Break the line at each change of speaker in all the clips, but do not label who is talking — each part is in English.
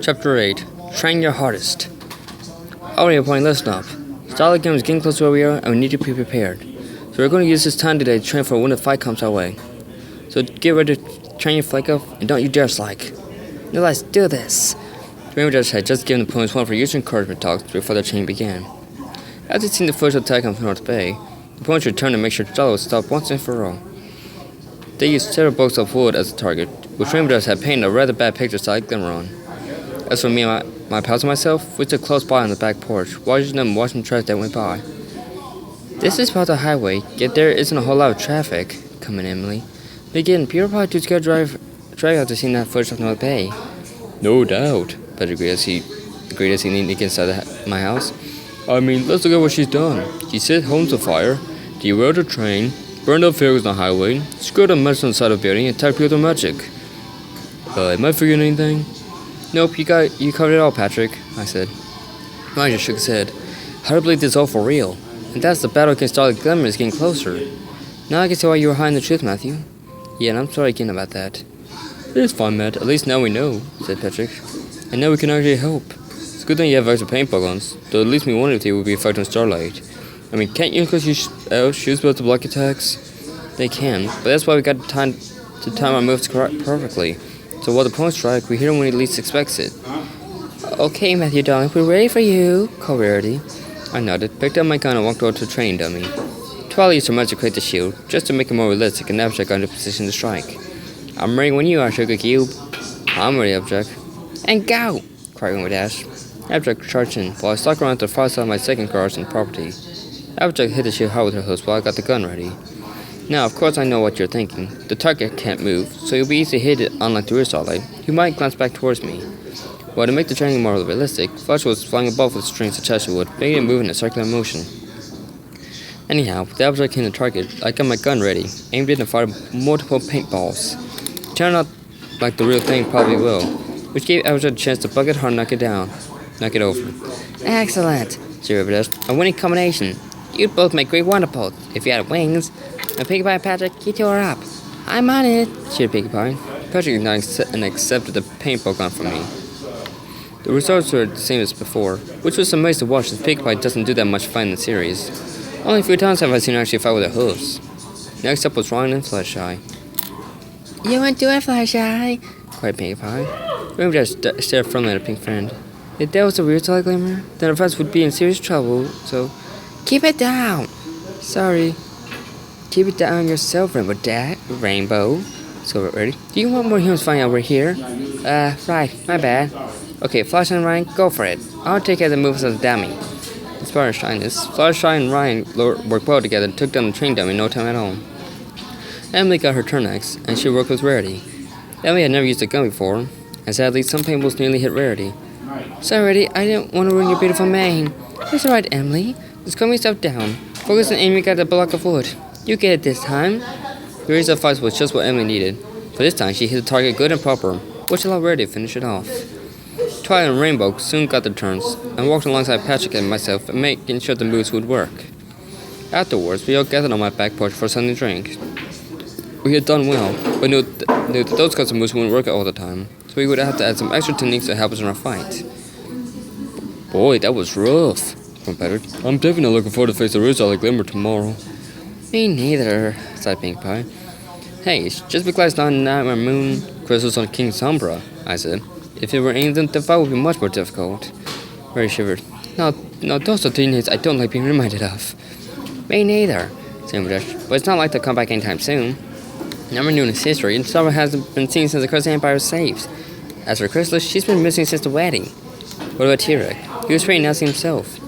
Chapter 8 Train Your Hardest. Alright, point, listen up. Starlight Game is getting close to where we are, and we need to be prepared. So we're going to use this time today to train for when the fight comes our way. So get ready to train your flank up, and don't you dare slack. Now let's do this. The Rainbow Dash had just given the opponents one for use encouragement talks before the training began. After seeing the first attack on North Bay, the opponents returned to make sure Starlight would stop once and for all. They used several blocks of wood as a target, which Rainbow Dash had painted a rather bad picture of Starlight Glimmer on. As for me and my pals and myself, we stood close by on the back porch, watching the trucks that went by. This is about the highway, yet there isn't a whole lot of traffic. Come in, Emily. But again, people are probably too scared to drive after seeing that footage of North Bay. No doubt, Patrick agreed as he leaned inside my house. I mean, let's look at what she's done. She set homes on fire, derailed a train, burned up vehicles on the highway, screwed up medicine on the side of the building, and attacked people with magic. Am I forgetting anything? Nope, you covered it all, Patrick, I said. Ryan just shook his head. Hard to believe this is all for real. And that's the battle against Starlight Glimmer is getting closer. Now I can see why you were hiding the truth, Matthew. Yeah, and I'm sorry again about that. It's fine, Matt. At least now we know, said Patrick. And now we can actually help. It's a good thing you have extra paintball guns, though at least me wondering if they would be effective on Starlight. I mean, can't unicorns use shoes built to block attacks? They can, but that's why we got time our moves perfectly. So while the opponents strike, we hit him when he least expects it. Okay, Matthew, darling, we're ready for you, called Rarity. I nodded, picked up my gun, and walked over to the training dummy. Twilight used her magic to create the shield, just to make it more realistic, and Applejack got into position to strike. I'm ready when you are, Sugar Cube. I'm ready, Applejack. And go! Cried Rainbow Dash. Applejack charged in, while I stalked around to the far side of my second car's and property. Applejack hit the shield hard with her hooves while I got the gun ready. Now, of course I know what you're thinking. The target can't move, so you'll be easy to hit it unlike the rear Starlight. You might glance back towards me. Well, to make the training more realistic, Flash was flying above with strings attached to wood, making it move in a circular motion. Anyhow, with the Applejack hitting the target, I got my gun ready, aimed it and fired multiple paintballs. It turned out like the real thing probably will, which gave Applejack a chance to bug it hard and knock it over. Excellent, said Rainbow. A winning combination. You'd both make great wonderful if you had wings. Now, Pinkie Pie and Patrick, you two are up. I'm on it, cheered Pinkie Pie. Patrick accepted the paintball gun from me. The results were the same as before, which was amazing to watch since Pinkie Pie doesn't do that much fighting in the series. Only a few times have I seen her actually fight with her hooves. Next up was Ryan and Fluttershy. You won't do it, Fluttershy, cried Pinkie Pie. Rainbow Dash stared firmly at her pink friend. If that was a real Starlight Glimmer, then our friends would be in serious trouble, so keep it down. Sorry. Keep it down yourself, Rainbow. So ready? Do you want more humans finding out we're here? Right, my bad. Okay, Flash and Ryan, go for it. I'll take care of the moves of the dummy. As far as shyness, Fluttershy and Ryan worked well together and took down the train dummy in no time at all. Emily got her turn next, and she worked with Rarity. Emily had never used a gun before, and sadly some paintballs nearly hit Rarity. Sorry, Rarity, I didn't want to ruin your beautiful mane. It's alright, Emily. Just calm yourself down. Focus on aiming at the block of wood. You get it this time. The razor fight was just what Emily needed. For this time, she hit the target good and proper, which allowed Rarity to finish it off. Twilight and Rainbow soon got their turns, and walked alongside Patrick and myself, making sure the moves would work. Afterwards, we all gathered on my back porch for something to drink. We had done well, but knew that those kinds of moves wouldn't work all the time, so we would have to add some extra techniques to help us in our fight. Boy, that was rough, from Patrick. I'm definitely not looking forward to face the real Starlight Glimmer tomorrow. Me neither, sighed Pinkie Pie. Hey, it's just because it's not Nightmare Moon crystals on King Sombra, I said. If it were anything, the fight would be much more difficult. Rarity shivered. No, those are things I don't like being reminded of. Me neither, said Rainbow Dash. But it's not like they'll come back anytime soon. Nightmare Moon is history, and Sombra hasn't been seen since the Crystal Empire was saved. As for Chrysalis, she's been missing since the wedding. What about T-Rex? He was trained announcing himself.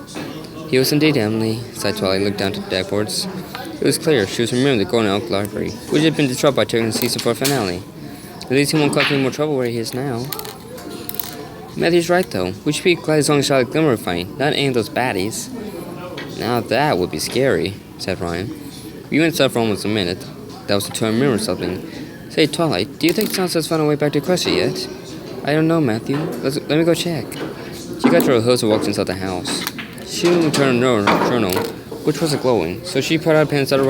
He was indeed, Emily, sighed Twilight and looked down to the backboards. It was clear she was remembering the Golden Oak Library, which had been disrupted by Terry in the season 4 finale. At least he won't cause any more trouble where he is now. Matthew's right, though. We should be glad it's only Starlight Glimmer fighting, not any of those baddies. Now that would be scary, said Ryan. We went inside for almost a minute. That was until I remembered something. Say, Twilight, do you think Sansa's found a way back to Cressy yet? I don't know, Matthew. Let me go check. She got to her host and walked inside the house. She returned her journal, which wasn't glowing, so she put out a pen and started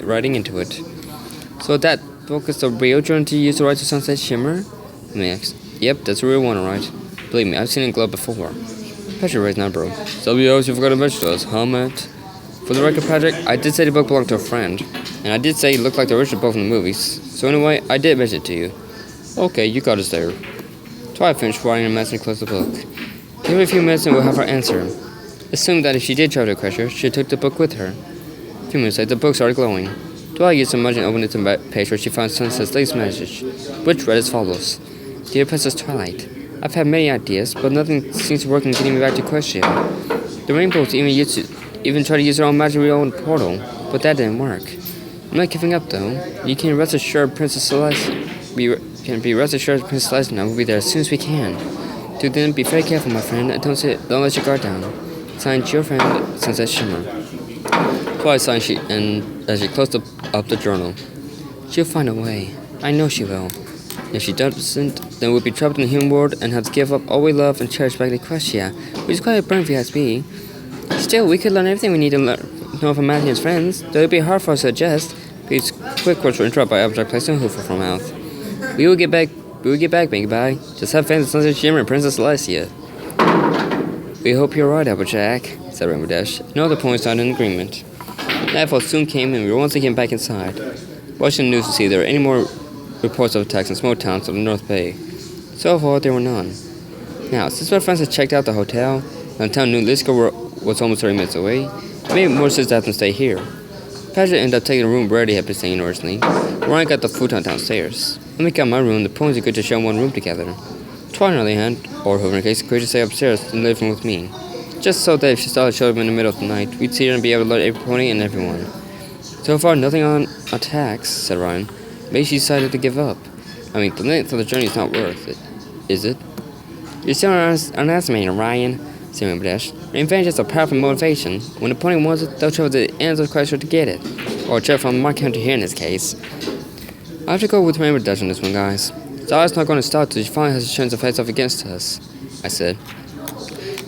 writing into it. So that book is the real journal to use to write to Sunset Shimmer? I asked. Yep, that's a real one, alright. Believe me, I've seen it glow before. Patrick raised an eyebrow. WOs, you forgot to mention us, huh, Matt? For the record, Patrick, I did say the book belonged to a friend. And I did say it looked like the original book from the movies. So anyway, I did mention it to you. Okay, you got us there. Twilight finished writing and Madison closed the book. Give her a few minutes and we'll have her answer. Assume that if she did try to crush her, she took the book with her. A few minutes later, the book started glowing. Twilight used some magic and opened it to the page where she found Sunset's latest message, which read as follows. Dear Princess Twilight, I've had many ideas, but nothing seems to work in getting me back to Questia. The Rainbows even tried to use their own magic reopen portal, but that didn't work. I'm not giving up though. You can rest assured Princess Celeste be rest assured Princess Celeste and I will be there as soon as we can. Till then, be very careful, my friend, and don't let your guard down. Signed, your friend, Sunset Shimmer. Twilight signed and as she closed up the journal. She'll find a way. I know she will. If she doesn't, then we'll be trapped in the human world and have to give up all we love and cherish back to Questia, which is quite a burn if you ask me. Still, we could learn everything we need to know from Matthew and his friends, though it'd be hard for us to adjust. These quick words were interrupted by Applejack placing a hoof from her mouth. We will get back, Big Bye. Just have faith in Sunset Shimmer and Princess Celestia. We hope you're right, Applejack, said Rainbow Dash, and all the ponies signed in agreement. Nightfall soon came and we were once again back inside, watching the news to see if there were any more reports of attacks in small towns of the North Bay. So far, there were none. Now, since my friends had checked out the hotel, and the town knew Lisco was almost 30 minutes away, it made more sense to have them stay here. Patrick ended up taking a room Brady had been staying originally. Ryan got the futon downstairs. When we got my room, the ponies agreed to share one room together. Twilight, on the other hand, or whoever in case, agreed to stay upstairs in the living room with me. Just so that if she started showing up in the middle of the night, we'd see her and be able to alert every pony and everyone. So far, nothing on attacks, said Ryan. Maybe she decided to give up. I mean, the length of the journey is not worth it, is it? You're still underestimating, Ryan, said Rainbow Dash. Revenge is a powerful motivation. When the pony wants it, they'll travel to the ends of the Questia to get it. Or travel from my country here in this case. I have to go with Rainbow Dash on this one, guys. Starlight's not going to stop till she finally has a chance to face off against us, I said.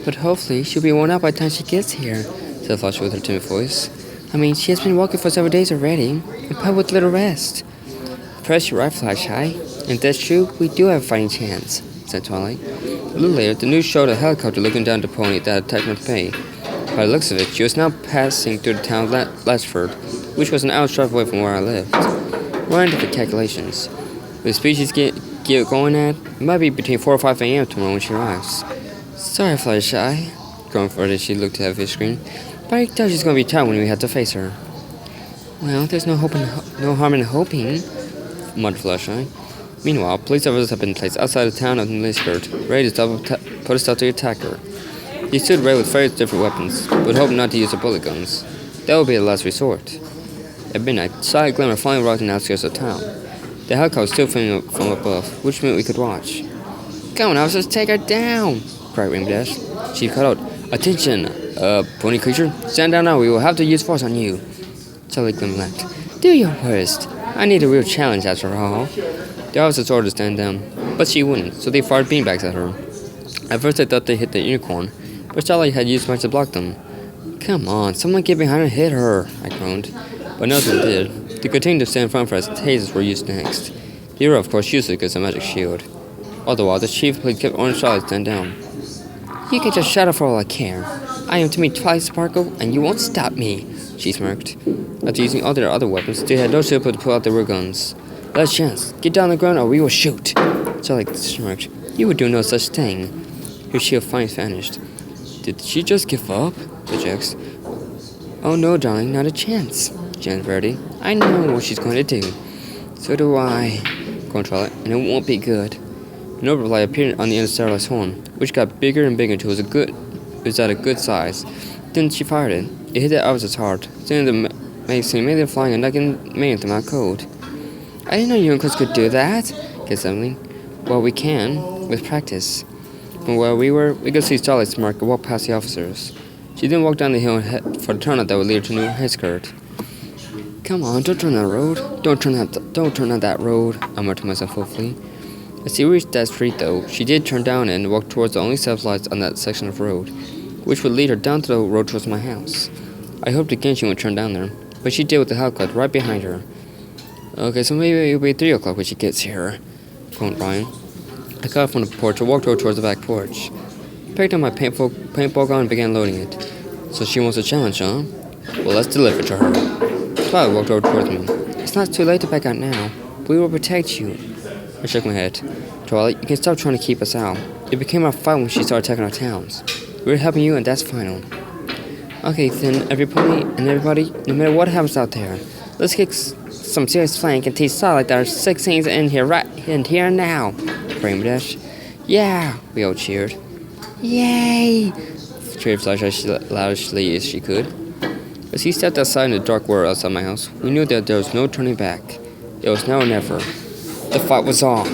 But hopefully she'll be worn out by the time she gets here, said Flush with her timid voice. I mean, she has been walking for several days already, and probably with little rest. Perhaps you're right, Flasheye. If that's true, we do have a fighting chance, said Twilight. A little later, the news showed a helicopter looking down the pony that attacked North Bay. By the looks of it, she was now passing through the town of Latchford, which was an hour's drive away from where I lived. Ryan did the calculations. With the speed she's going at, it might be between 4 or 5 a.m. tomorrow when she arrives. Sorry, Fluttershy, growing further as she looked at the screen, but I can tell she's going to be tired when we have to face her. Well, there's no harm in hoping, muttered Fluttershy. Meanwhile, police officers have been placed outside the town of Lisbert, ready to put a stop to the attacker. They stood ready with various different weapons, but hoped not to use their bullet guns. That would be the last resort. At midnight, the silent glimmer finally rocked in the outskirts of town. The helicopter was still filming from above, which meant we could watch. Come on, officers, take her down! Cried Rainbow Dash. Chief called out, Attention, pony creature, stand down now, we will have to use force on you. Charlie Glim laughed. Do your worst. I need a real challenge after all. The officers ordered her to stand down, but she wouldn't, so they fired beanbags at her. At first they thought they hit the unicorn, but Starlight had used much to block them. Come on, someone get behind her and hit her, I groaned. But no one did. They continued to stand in front of her as tasers were used next. The hero, of course, used it against a magic shield. All the while, the chief police kept ordering Charlie to stand down. You can just shut up for all I care. I am to meet Twilight Sparkle, and you won't stop me, she smirked. After using all their other weapons, they had no choice but to pull out their real guns. Last chance, get down on the ground or we will shoot. Charlie smirked. You would do no such thing. Her shield finally vanished. Did she just give up? The Jax. Oh no, darling, not a chance, Jan Verdi. I know what she's going to do. So do I, groaned Twilight, and it won't be good. An overfly appeared on the end of Starlight's horn, which got bigger and bigger until it was at a good size. Then she fired it. It hit the officer's heart, sending them flying and knocking many of them out cold. I didn't know unicorns could do that, guessed Emily. Well, we can, with practice. From where we were, we could see Starlight's mark walk past the officers. She then walked down the hill and head for the turnout that would lead her to New Headskirt. Come on, don't turn that road. Don't turn on that road, I muttered to myself hopefully. As she reached that street, though, she did turn down and walk towards the only set of lights on that section of road, which would lead her down to the road towards my house. I hoped again she would turn down there, but she did with the helicopter right behind her. Okay, so maybe it'll be 3 o'clock when she gets here, groaned Ryan. I got up from the porch and walked over towards the back porch. Picked up my paintball gun and began loading it. So she wants a challenge, huh? Well, let's deliver to her. Twilight walked over towards me. It's not too late to back out now. We will protect you. I shook my head. Twilight, you can stop trying to keep us out. It became our fight when she started attacking our towns. We're helping you, and that's final. Okay, then, everybody, no matter what happens out there, let's kick some serious flank and teach Starlight that our 16's in here right in here and now. Rainbow Dash. Yeah, we all cheered. Yay! Cheered as loudly as she could. As he stepped outside in the dark world outside my house, we knew that there was no turning back. It was now or never. The fight was on.